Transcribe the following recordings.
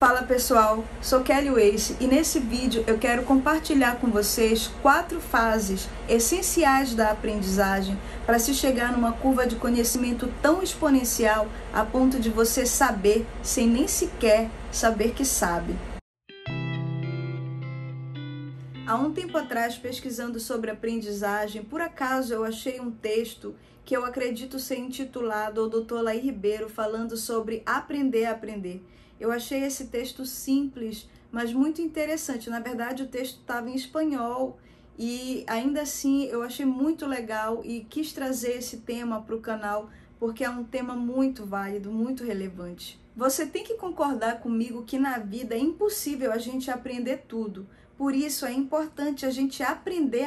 Fala pessoal, sou Kelly Wace e nesse vídeo eu quero compartilhar com vocês 4 fases essenciais da aprendizagem para se chegar numa curva de conhecimento tão exponencial a ponto de você saber sem nem sequer saber que sabe. Há um tempo atrás, pesquisando sobre aprendizagem, por acaso eu achei um texto que eu acredito ser intitulado O Dr. Laí Ribeiro falando sobre aprender a aprender. Eu achei esse texto simples, mas muito interessante. Na verdade, o texto estava em espanhol e ainda assim eu achei muito legal e quis trazer esse tema para o canal porque é um tema muito válido, muito relevante. Você tem que concordar comigo que na vida é impossível a gente aprender tudo. Por isso é importante a gente aprender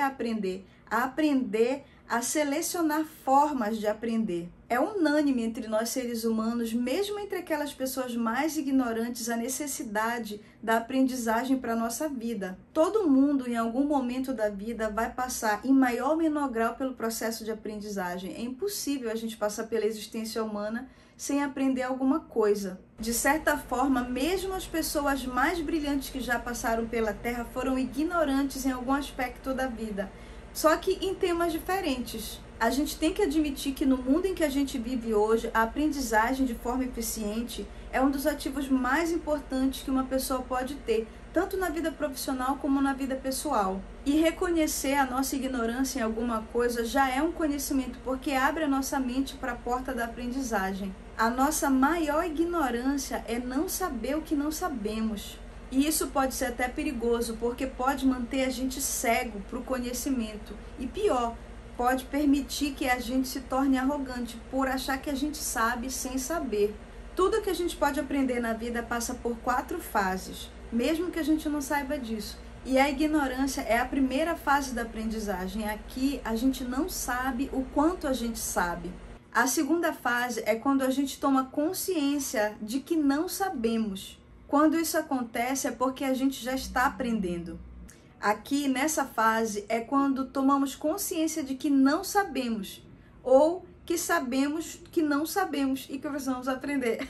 a selecionar formas de aprender. É unânime entre nós seres humanos, mesmo entre aquelas pessoas mais ignorantes, a necessidade da aprendizagem para a nossa vida. Todo mundo, em algum momento da vida, vai passar em maior ou menor grau pelo processo de aprendizagem. É impossível a gente passar pela existência humana sem aprender alguma coisa. De certa forma, mesmo as pessoas mais brilhantes que já passaram pela Terra foram ignorantes em algum aspecto da vida. Só que em temas diferentes. A gente tem que admitir que no mundo em que a gente vive hoje, a aprendizagem de forma eficiente é um dos ativos mais importantes que uma pessoa pode ter, tanto na vida profissional como na vida pessoal. E reconhecer a nossa ignorância em alguma coisa já é um conhecimento, porque abre a nossa mente para a porta da aprendizagem. A nossa maior ignorância é não saber o que não sabemos. E isso pode ser até perigoso, porque pode manter a gente cego para o conhecimento. E pior, pode permitir que a gente se torne arrogante por achar que a gente sabe sem saber. Tudo que a gente pode aprender na vida passa por 4 fases, mesmo que a gente não saiba disso. E a ignorância é a primeira fase da aprendizagem. Aqui a gente não sabe o quanto a gente sabe. A segunda fase é quando a gente toma consciência de que não sabemos. Quando isso acontece é porque a gente já está aprendendo. Aqui, nessa fase, é quando tomamos consciência de que não sabemos, ou que sabemos que não sabemos e que precisamos aprender.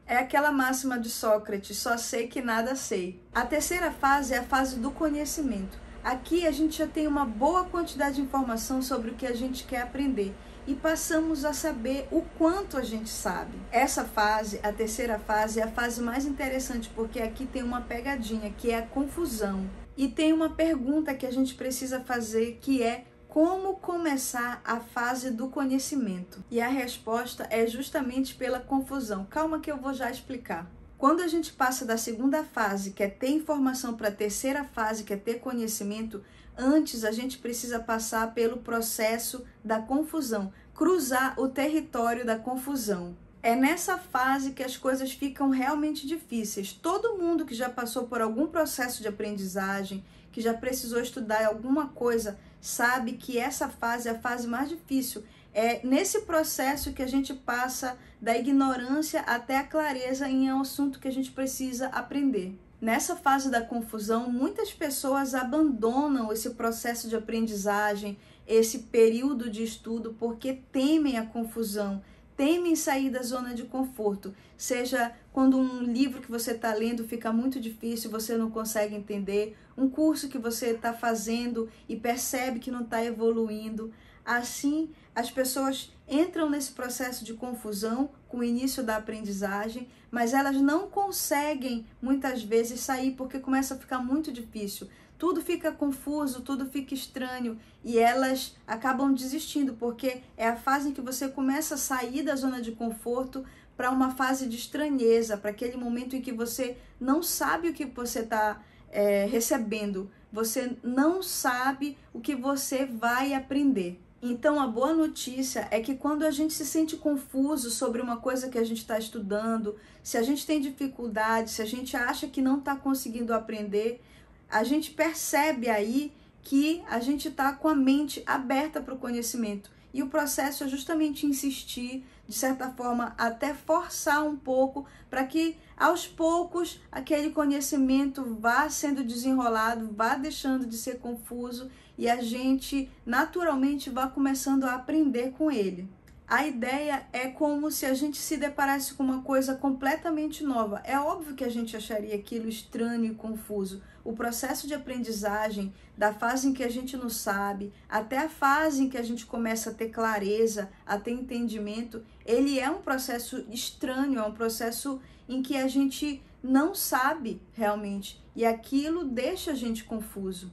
É aquela máxima de Sócrates, só sei que nada sei. A terceira fase é a fase do conhecimento. Aqui a gente já tem uma boa quantidade de informação sobre o que a gente quer aprender e passamos a saber o quanto a gente sabe. Essa fase, a terceira fase, é a fase mais interessante porque aqui tem uma pegadinha, que é a confusão. E tem uma pergunta que a gente precisa fazer, que é como começar a fase do conhecimento? E a resposta é justamente pela confusão. Calma que eu vou já explicar. Quando a gente passa da segunda fase, que é ter informação, para a terceira fase, que é ter conhecimento, antes a gente precisa passar pelo processo da confusão, cruzar o território da confusão. É nessa fase que as coisas ficam realmente difíceis. Todo mundo que já passou por algum processo de aprendizagem, que já precisou estudar alguma coisa, sabe que essa fase é a fase mais difícil. É nesse processo que a gente passa da ignorância até a clareza em um assunto que a gente precisa aprender. Nessa fase da confusão, muitas pessoas abandonam esse processo de aprendizagem, esse período de estudo, porque temem a confusão, temem sair da zona de conforto. Seja quando um livro que você está lendo fica muito difícil, você não consegue entender, um curso que você está fazendo e percebe que não está evoluindo. Assim, as pessoas entram nesse processo de confusão com o início da aprendizagem, mas elas não conseguem muitas vezes sair porque começa a ficar muito difícil. Tudo fica confuso, tudo fica estranho e elas acabam desistindo, porque é a fase em que você começa a sair da zona de conforto para uma fase de estranheza, para aquele momento em que você não sabe o que você está recebendo, você não sabe o que você vai aprender. Então, a boa notícia é que quando a gente se sente confuso sobre uma coisa que a gente está estudando, se a gente tem dificuldade, se a gente acha que não está conseguindo aprender, a gente percebe aí que a gente está com a mente aberta para o conhecimento. E o processo é justamente insistir, de certa forma, até forçar um pouco para que, aos poucos, aquele conhecimento vá sendo desenrolado, vá deixando de ser confuso e a gente, naturalmente, vá começando a aprender com ele. A ideia é como se a gente se deparasse com uma coisa completamente nova. É óbvio que a gente acharia aquilo estranho e confuso. O processo de aprendizagem, da fase em que a gente não sabe, até a fase em que a gente começa a ter clareza, a ter entendimento, ele é um processo estranho, é um processo em que a gente não sabe realmente. E aquilo deixa a gente confuso.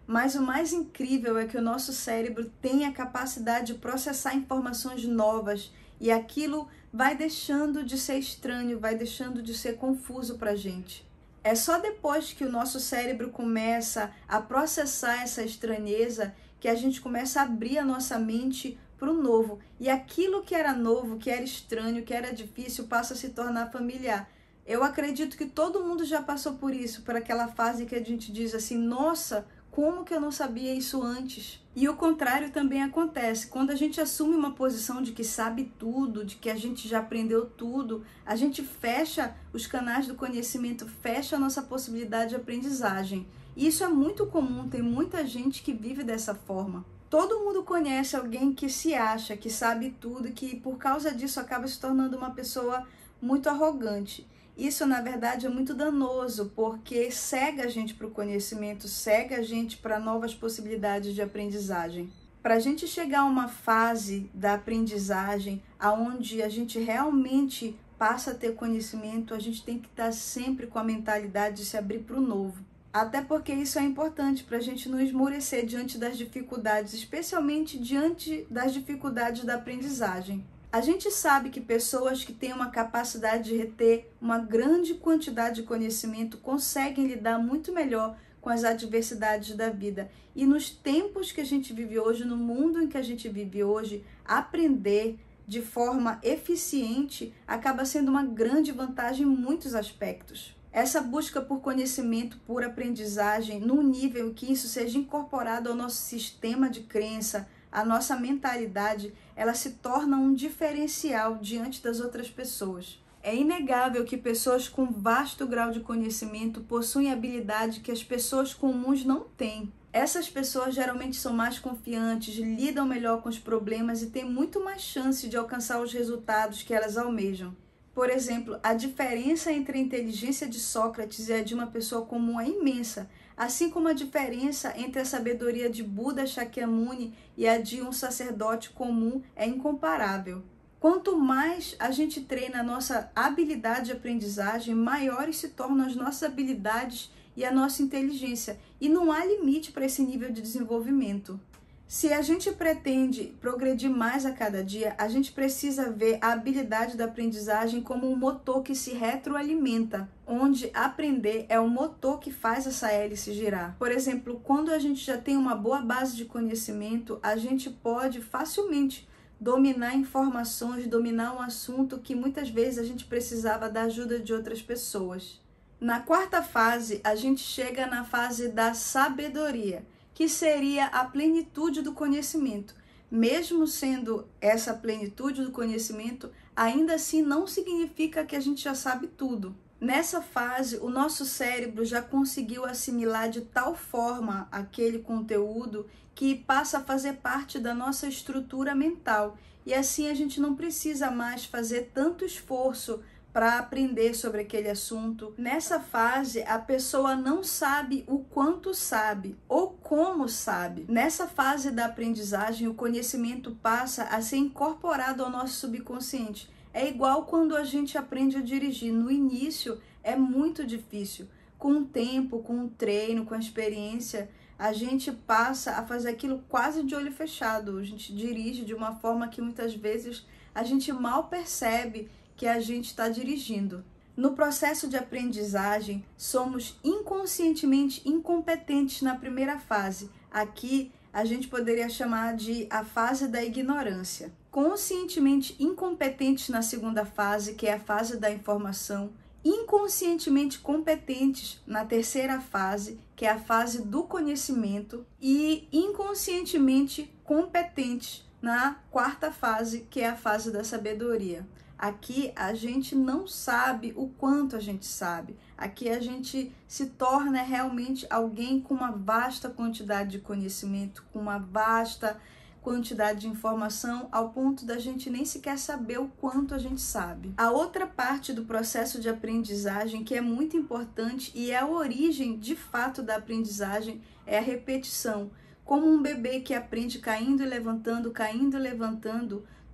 Mas o mais incrível é que o nosso cérebro tem a capacidade de processar informações novas e aquilo vai deixando de ser estranho, vai deixando de ser confuso para a gente. É só depois que o nosso cérebro começa a processar essa estranheza que a gente começa a abrir a nossa mente para o novo. E aquilo que era novo, que era estranho, que era difícil, passa a se tornar familiar. Eu acredito que todo mundo já passou por isso, por aquela fase que a gente diz assim, nossa, como que eu não sabia isso antes? E o contrário também acontece. Quando a gente assume uma posição de que sabe tudo, de que a gente já aprendeu tudo, a gente fecha os canais do conhecimento, fecha a nossa possibilidade de aprendizagem. E isso é muito comum, tem muita gente que vive dessa forma. Todo mundo conhece alguém que se acha, que sabe tudo, que por causa disso acaba se tornando uma pessoa muito arrogante. Isso, na verdade, é muito danoso, porque cega a gente para o conhecimento, cega a gente para novas possibilidades de aprendizagem. Para a gente chegar a uma fase da aprendizagem, onde a gente realmente passa a ter conhecimento, a gente tem que estar sempre com a mentalidade de se abrir para o novo. Até porque isso é importante para a gente não esmorecer diante das dificuldades, especialmente diante das dificuldades da aprendizagem. A gente sabe que pessoas que têm uma capacidade de reter uma grande quantidade de conhecimento conseguem lidar muito melhor com as adversidades da vida. E nos tempos que a gente vive hoje, no mundo em que a gente vive hoje, aprender de forma eficiente acaba sendo uma grande vantagem em muitos aspectos. Essa busca por conhecimento, por aprendizagem, num nível que isso seja incorporado ao nosso sistema de crença, a nossa mentalidade, ela se torna um diferencial diante das outras pessoas. É inegável que pessoas com vasto grau de conhecimento possuem habilidade que as pessoas comuns não têm. Essas pessoas geralmente são mais confiantes, lidam melhor com os problemas e têm muito mais chance de alcançar os resultados que elas almejam. Por exemplo, a diferença entre a inteligência de Sócrates e a de uma pessoa comum é imensa, assim como a diferença entre a sabedoria de Buda Shakyamuni e a de um sacerdote comum é incomparável. Quanto mais a gente treina a nossa habilidade de aprendizagem, maiores se tornam as nossas habilidades e a nossa inteligência, e não há limite para esse nível de desenvolvimento. Se a gente pretende progredir mais a cada dia, a gente precisa ver a habilidade da aprendizagem como um motor que se retroalimenta, onde aprender é o motor que faz essa hélice girar. Por exemplo, quando a gente já tem uma boa base de conhecimento, a gente pode facilmente dominar informações, dominar um assunto que muitas vezes a gente precisava da ajuda de outras pessoas. Na quarta fase, a gente chega na fase da sabedoria, que seria a plenitude do conhecimento. Mesmo sendo essa plenitude do conhecimento, ainda assim não significa que a gente já sabe tudo. Nessa fase, o nosso cérebro já conseguiu assimilar de tal forma aquele conteúdo que passa a fazer parte da nossa estrutura mental. E assim a gente não precisa mais fazer tanto esforço para aprender sobre aquele assunto. Nessa fase, a pessoa não sabe o quanto sabe ou como sabe. Nessa fase da aprendizagem, o conhecimento passa a ser incorporado ao nosso subconsciente. É igual quando a gente aprende a dirigir. No início é muito difícil. Com o tempo, com o treino, com a experiência, a gente passa a fazer aquilo quase de olho fechado. A gente dirige de uma forma que muitas vezes a gente mal percebe que a gente está dirigindo. No processo de aprendizagem, somos inconscientemente incompetentes na primeira fase. Aqui a gente poderia chamar de a fase da ignorância. Conscientemente incompetentes na segunda fase, que é a fase da informação. Inconscientemente competentes na terceira fase, que é a fase do conhecimento. E inconscientemente competentes na quarta fase, que é a fase da sabedoria. Aqui a gente não sabe o quanto a gente sabe. Aqui a gente se torna realmente alguém com uma vasta quantidade de conhecimento, com uma vasta quantidade de informação ao ponto da gente nem sequer saber o quanto a gente sabe. A outra parte do processo de aprendizagem que é muito importante e é a origem de fato da aprendizagem é a repetição. Como um bebê que aprende caindo e levantando,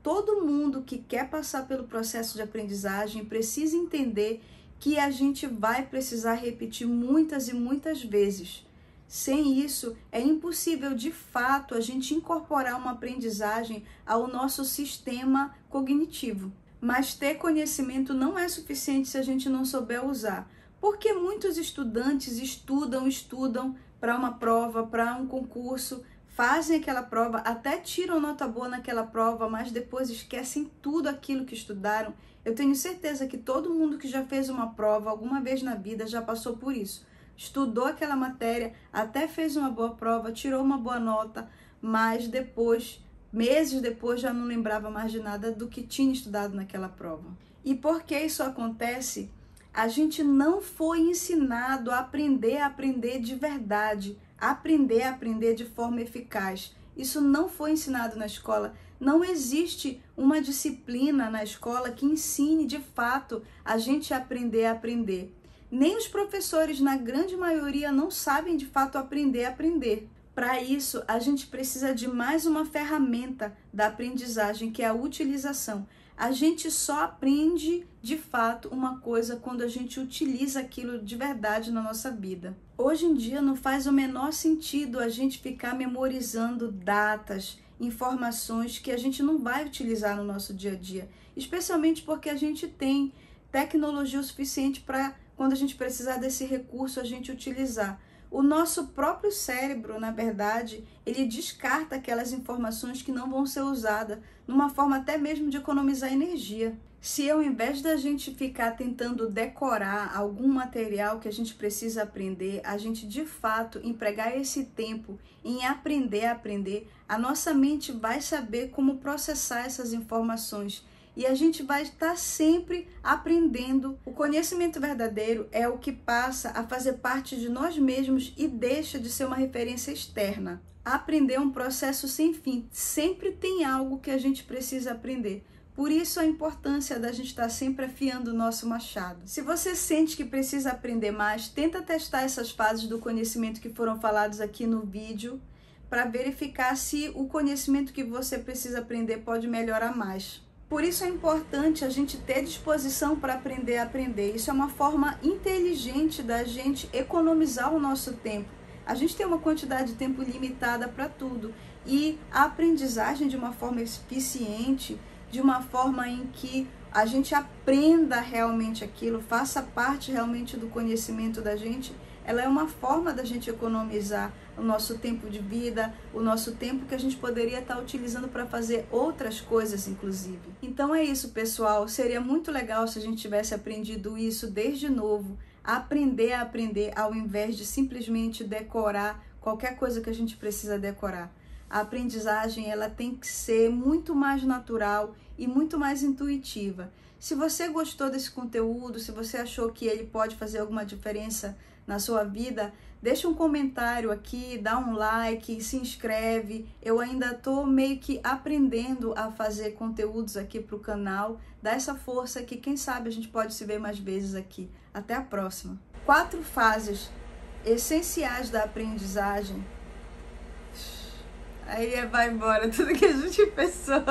todo mundo que quer passar pelo processo de aprendizagem precisa entender que a gente vai precisar repetir muitas e muitas vezes. Sem isso, é impossível de fato a gente incorporar uma aprendizagem ao nosso sistema cognitivo. Mas ter conhecimento não é suficiente se a gente não souber usar. Porque muitos estudantes estudam para uma prova, para um concurso, fazem aquela prova, até tiram nota boa naquela prova, mas depois esquecem tudo aquilo que estudaram. Eu tenho certeza que todo mundo que já fez uma prova alguma vez na vida já passou por isso. Estudou aquela matéria, até fez uma boa prova, tirou uma boa nota, mas depois, meses depois, já não lembrava mais de nada do que tinha estudado naquela prova. E por que isso acontece? A gente não foi ensinado a aprender de verdade, a aprender de forma eficaz. Isso não foi ensinado na escola. Não existe uma disciplina na escola que ensine de fato a gente a aprender. Nem os professores, na grande maioria, não sabem de fato aprender. Para isso, a gente precisa de mais uma ferramenta da aprendizagem, que é a utilização. A gente só aprende de fato uma coisa quando a gente utiliza aquilo de verdade na nossa vida. Hoje em dia não faz o menor sentido a gente ficar memorizando datas, informações que a gente não vai utilizar no nosso dia a dia, especialmente porque a gente tem tecnologia o suficiente para, quando a gente precisar desse recurso, a gente utilizar. O nosso próprio cérebro, na verdade, ele descarta aquelas informações que não vão ser usadas, numa forma até mesmo de economizar energia. Se ao invés da gente ficar tentando decorar algum material que a gente precisa aprender, a gente de fato empregar esse tempo em aprender, a nossa mente vai saber como processar essas informações. E a gente vai estar sempre aprendendo. O conhecimento verdadeiro é o que passa a fazer parte de nós mesmos e deixa de ser uma referência externa. Aprender é um processo sem fim. Sempre tem algo que a gente precisa aprender. Por isso a importância da gente estar sempre afiando o nosso machado. Se você sente que precisa aprender mais, tenta testar essas fases do conhecimento que foram faladas aqui no vídeo para verificar se o conhecimento que você precisa aprender pode melhorar mais. Por isso é importante a gente ter disposição para aprender. Isso é uma forma inteligente da gente economizar o nosso tempo. A gente tem uma quantidade de tempo limitada para tudo. E a aprendizagem de uma forma eficiente, de uma forma em que a gente aprenda realmente aquilo, faça parte realmente do conhecimento da gente, ela é uma forma da gente economizar o nosso tempo de vida, o nosso tempo que a gente poderia estar utilizando para fazer outras coisas, inclusive. Então é isso, pessoal. Seria muito legal se a gente tivesse aprendido isso desde novo, aprender a aprender, ao invés de simplesmente decorar qualquer coisa que a gente precisa decorar. A aprendizagem, ela tem que ser muito mais natural e muito mais intuitiva. Se você gostou desse conteúdo, se você achou que ele pode fazer alguma diferença na sua vida, deixa um comentário aqui, dá um like, se inscreve. Eu ainda estou meio que aprendendo a fazer conteúdos aqui para o canal. Dá essa força que quem sabe a gente pode se ver mais vezes aqui. Até a próxima. 4 fases essenciais da aprendizagem. Aí vai embora tudo que a gente pensou.